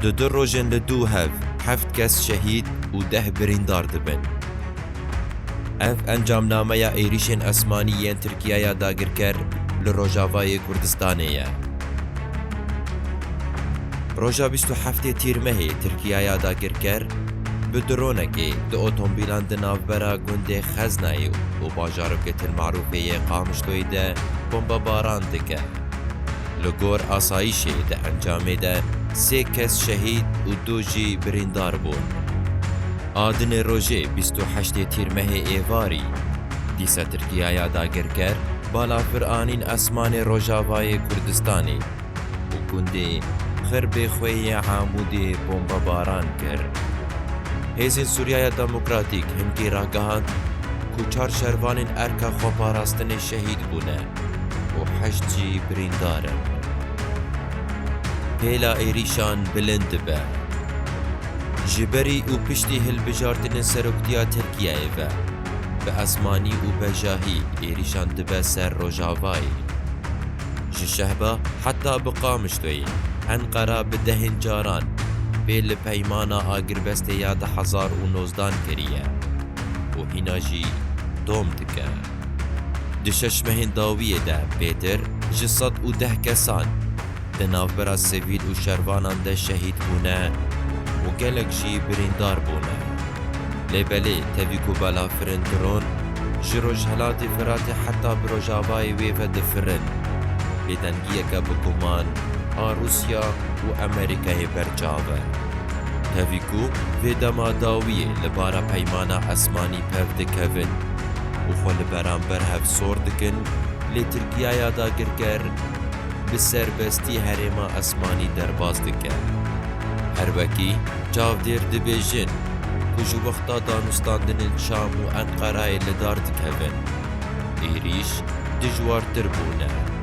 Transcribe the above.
دو روژن لدو هف 7 کس شهید و 10 بریندار دبن. اف انجام نامه یا ایریشن اسمانی ین ترکیه یا داگرکر لروجاوای کردستانیه. روژا 27 تیر مهی ترکیه یا داگرکر بدرونکی دو اتومبیلان دنافبرا گنده خزنایی و باجاربکت المعروفه قامشتوی ده بمبا باران دکه. لگور آسایشی ده انجامه ده 3 کس شهید و 2 جی بریندار بون. آدن روژه 28 تیر مهی ایواری دیسا ترکیه یا داگرکر بالا فرآنین اسمان روژاوای کردستانی و گنده خرب خوی عامودی بمبا باران کرد. هیزین سوریای دموکراتیک هنگی را گهاند که 4 شروانین ارکا خوپاراستن شهید بونه و 8 جی برینداره. پیلا ایریشان بلند به جبری و پشتی هلبجارتن سروکتیا ترکیه و به اسمانی و بجاهی ایریشان دبه سر روژاوایی. جشهبه حتی بقامشتوی انقره بدهن جاران بیل پیمانا آگربست یاد 1019 کریه و هینا جی دوم دکه. دشش مهن داویه ده پیتر جسد و 10 کسان دنافبرا سویل و شروانان ده شهید بونه و گلک جی بریندار بونه. لیبلی تاویکو بالا فرن درون جروج هلاتی فراتی حتی بروجاوای ویفه دفرن بیدنگیه که بگمان روسیا و امریکای برجاوه. تاویکو ویدما داویه لبارا پیمانا اسمانی پف دکوین و خول برانبر هف سور دکن لی ترکیه یادا گرگر بسر بستی هرما اسمانی درباز دکه. هر وکی جاو دیر دبیجن کجو وقتا دانستاندن شام و انقرای لدار دکوین. ایریش دجوار تربونه.